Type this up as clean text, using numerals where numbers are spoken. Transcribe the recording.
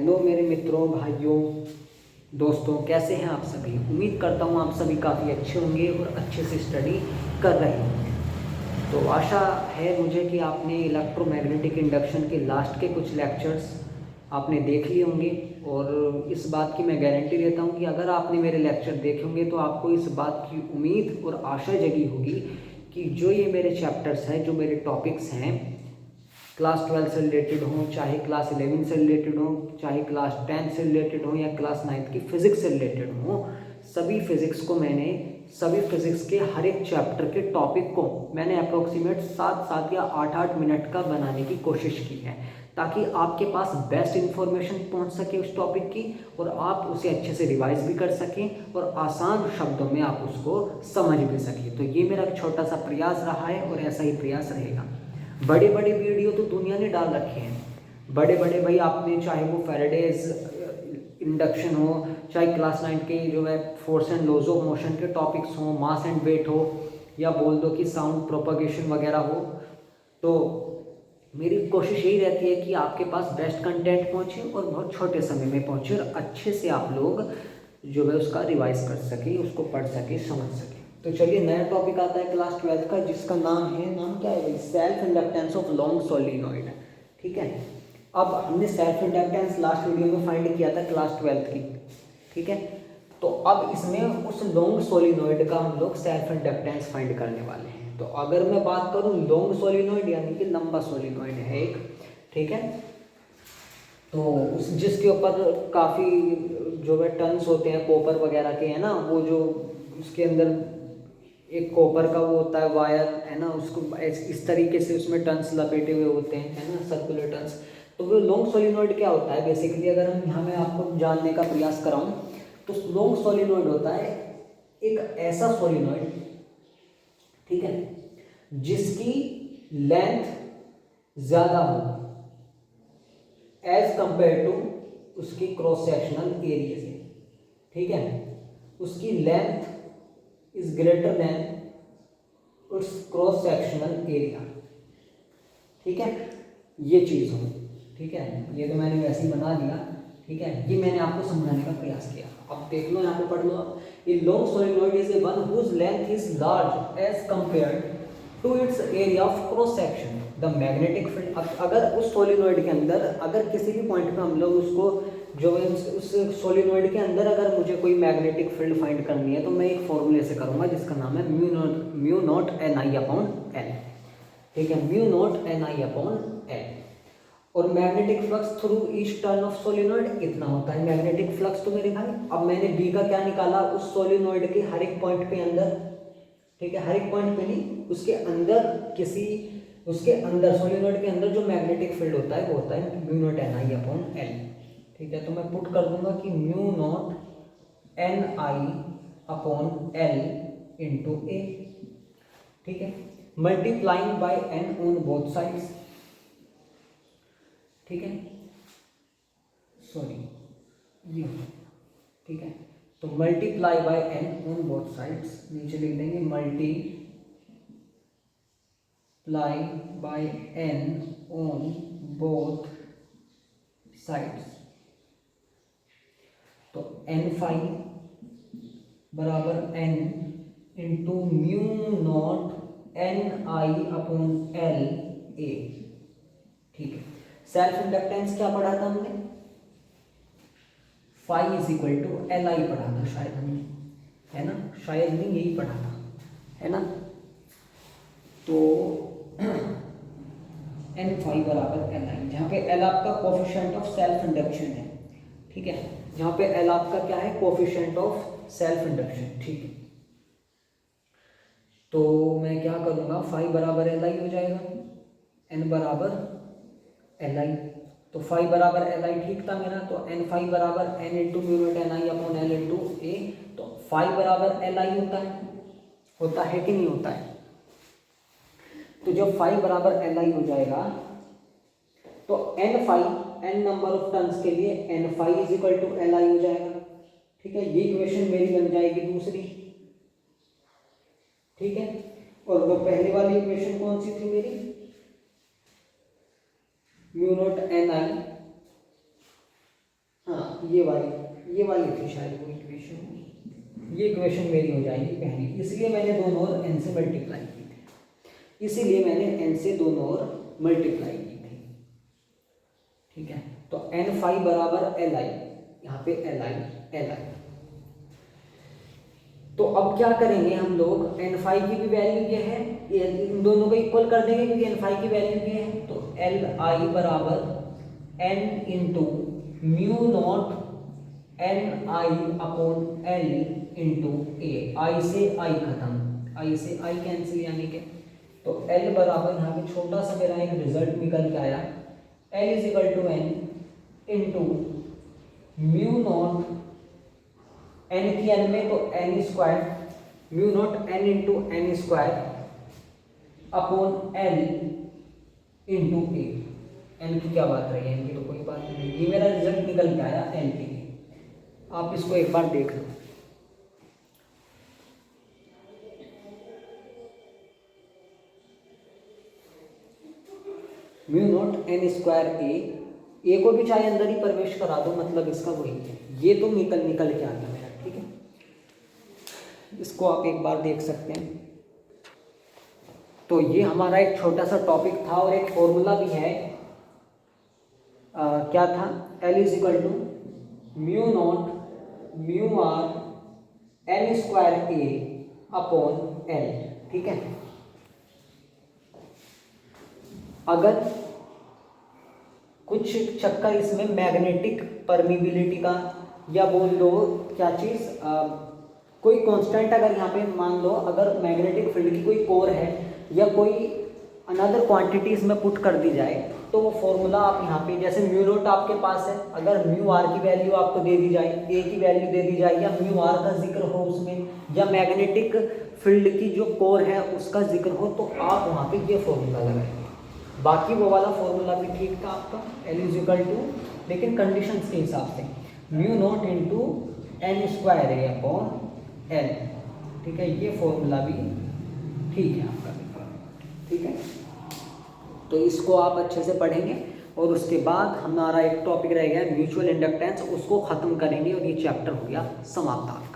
Hello मेरे मित्रों, भाइयों, दोस्तों, कैसे हैं आप सभी। उम्मीद करता हूँ आप सभी काफ़ी अच्छे होंगे और अच्छे से स्टडी कर रहे होंगे। तो आशा है मुझे कि आपने इलेक्ट्रोमैग्नेटिक इंडक्शन के लास्ट के कुछ लेक्चर्स आपने देख लिए होंगे, और इस बात की मैं गारंटी देता हूँ कि अगर आपने मेरे लेक्चर देखे होंगे तो आपको इस बात की उम्मीद और आशा जगी होगी कि जो ये मेरे चैप्टर्स हैं, जो मेरे टॉपिक्स हैं, क्लास 12 से रिलेटेड हो, चाहे क्लास 11 से रिलेटेड हो, चाहे क्लास 10 से रिलेटेड हो, या क्लास 9 की फिज़िक्स से रिलेटेड हो, सभी फिज़िक्स के हर एक चैप्टर के टॉपिक को मैंने अप्रोक्सीमेट 7 या 8 मिनट का बनाने की कोशिश की है, ताकि आपके पास बेस्ट इन्फॉर्मेशन पहुंच सके उस टॉपिक की, और आप उसे अच्छे से रिवाइज भी कर सकें और आसान शब्दों में आप उसको समझ भी सकें। तो ये मेरा छोटा सा प्रयास रहा है और ऐसा ही प्रयास रहेगा। बड़े बड़े वीडियो तो दुनिया ने डाल रखे हैं, बड़े बड़े भाई, आपने चाहे वो फेरेडेज इंडक्शन हो, चाहे क्लास 9 के जो है force and laws of motion के टॉपिक्स हो, मास एंड वेट हो, या बोल दो कि साउंड प्रोपगेशन वगैरह हो, तो मेरी कोशिश यही रहती है कि आपके पास बेस्ट कंटेंट पहुंचे और बहुत छोटे समय में पहुंचे, और अच्छे से आप लोग जो है उसका रिवाइज कर सकें, उसको पढ़ सकें, समझ सकें। तो चलिए, नया टॉपिक आता है क्लास 12 का, जिसका नाम क्या है भाई, self inductance of long solenoid. ठीक है, अब हमने सेल्फ इंडक्टेंस लास्ट वीडियो में फाइंड किया था क्लास 12 की। ठीक है, तो अब इसमें उस लॉन्ग सोलिनॉइड का हम लोग सेल्फ इंडक्टेंस फाइंड करने वाले हैं। तो अगर मैं बात करूं लॉन्ग सोलिनॉइड यानी कि लंबा सोलिनॉइड है एक, ठीक है, तो उस जिसके ऊपर काफ़ी जो है टन्स होते हैं कॉपर वगैरह के, है ना, वो जो उसके अंदर एक कॉपर का वो होता है वायर, है ना, उसको इस तरीके से उसमें टन्स लपेटे हुए होते हैं, है ना, सर्कुलर टन्स। तो वो लॉन्ग सोलिनॉइड क्या होता है बेसिकली, अगर हम यहाँ मैं आपको जानने का प्रयास कराऊँ तो लॉन्ग सोलिनॉइड होता है एक ऐसा सोलिनॉइड, ठीक है, जिसकी लेंथ ज़्यादा हो एज कंपेयर टू उसकी क्रॉस सेक्शनल एरिया से। ठीक है, उसकी लेंथ इज ग्रेटर देन उस क्रॉस सेक्शनल एरिया। ठीक है, ये चीज़ हो। ठीक है, ये तो मैंने वैसे ही बना दिया। ठीक है, ये मैंने आपको समझाने का प्रयास किया। अब देख लो, यहाँ पे पढ़ लो आप। A long solenoid is a one whose length is large as compared to its area of cross section. The magnetic field, अगर उस सोलिनॉइड के अंदर, अगर किसी भी पॉइंट पे हम लोग उसको जो है उस सोलिनॉइड के अंदर अगर मुझे कोई मैग्नेटिक फील्ड फाइंड करनी है, तो मैं एक फॉर्मूले से करूँगा जिसका नाम है mu naught N I upon L. ठीक है, mu naught N I upon L. और magnetic flux through each turn of solenoid इतना होता है मैग्नेटिक फ्लक्स। तो मेरे भाई, अब मैंने बी का क्या निकाला, उस सोलिनॉइड के हर एक पॉइंट पे अंदर, ठीक है, हर एक पॉइंट पे नहीं, उसके अंदर सोलिनॉइड के अंदर जो मैग्नेटिक फील्ड होता है वो होता है mu naught N I upon L. ठीक है, तो मैं पुट कर दूंगा कि mu naught N I upon L into A. ठीक है, multiplying by N on both sides. ठीक है, सॉरी ये, ठीक है, तो multiply by N on both sides, नीचे लिख देंगे multiply by N on both sides. तो एन फाइव बराबर N into mu naught N I upon L A. ठीक है, सेल्फ इंडक्टेंस क्या पढ़ा था हमने, phi is equal to L I पढ़ा था शायद हमने, है ना, शायद नहीं यही पढ़ा था, है ना। तो एन फाई बराबर एल आई, जहाँ पे एल आपका कोफिशिएंट ऑफ सेल्फ इंडक्शन है। ठीक है, जहाँ पे एल आपका क्या है, कोफिशिएंट ऑफ सेल्फ इंडक्शन। ठीक है, तो मैं क्या करूँगा, फाई बराबर एल आई हो जाएगा, एन बराबर एल आई। तो फाई बराबर एल आई ठीक था मेरा, तो एन फाई बराबर N into mu naught N I upon L into A. तो फाई बराबर एल आई होता है कि नहीं होता है। तो जब फाई बराबर एल आई हो जाएगा तो N phi, N number of turns के लिए N phi is equal to L I हो जाएगा। ठीक है, ये इक्वेशन मेरी बन जाएगी दूसरी। ठीक है, और वो पहले वाली इक्वेशन कौन सी थी मेरी, म्यू नॉट एन आई ये वाली थी शायद वो इक्वेशन, ये इक्वेशन मेरी हो जाएगी पहली, इसलिए मैंने दोनों ओर n से मल्टीप्लाई की थी, इसीलिए मैंने n से दोनों ओर मल्टीप्लाई की थी। ठीक है, तो n फाई बराबर Li, यहाँ पे Li। तो अब क्या करेंगे हम लोग, n फाई की भी वैल्यू ये है, इन दोनों को इक्वल कर देंगे क्योंकि n फाई की वैल्यू ये है। तो Li बराबर n into mu naught n i upon l into A, I से आई खत्म, आई से आई कैंसिल, यानी कि तो l बराबर यहाँ पे छोटा सा मेरा एक रिजल्ट निकल के आया, l is equal to n into mu naught n की n में तो n square, mu naught n into n square upon l into A. n की क्या बात रही है, n की तो कोई बात नहीं, ये मेरा रिजल्ट निकल के आया n के लिए। आप इसको एक बार देख लो, म्यू नॉट n स्क्वायर ए को भी चाहे अंदर ही प्रवेश करा दो, मतलब इसका वही है, ये तो निकल के आ गया मेरा। ठीक है, इसको आप एक बार देख सकते हैं। तो ये हमारा एक छोटा सा टॉपिक था और एक फॉर्मूला भी है, क्या था, L is equal to mu naught mu R n square A upon L। ठीक है, अगर कुछ चक्कर इसमें मैग्नेटिक परमिबिलिटी का, या बोल दो क्या चीज़, कोई कांस्टेंट अगर यहाँ पे मान लो, अगर मैग्नेटिक फील्ड की कोई कोर है या कोई अनदर क्वांटिटी इसमें पुट कर दी जाए, तो वो फॉर्मूला आप यहाँ पे, जैसे म्यू नॉट आपके पास है, अगर म्यू आर की वैल्यू आपको दे दी जाए, ए की वैल्यू दे दी जाए, या म्यू आर का जिक्र हो उसमें, या मैग्नेटिक फील्ड की जो कोर है उसका जिक्र हो, तो आप वहाँ पे ये फॉर्मूला लगाएंगे। बाकी वो वाला फॉर्मूला भी ठीक था आपका, L इज इक्वल टू, लेकिन कंडीशंस के हिसाब से mu naught into n square A upon L। ठीक है, ये फॉर्मूला भी ठीक है आपका, ठीक है। तो इसको आप अच्छे से पढ़ेंगे और उसके बाद हमारा एक टॉपिक रह गया म्यूचुअल इंडक्टेंस, उसको ख़त्म करेंगे और ये चैप्टर हो गया समाप्त।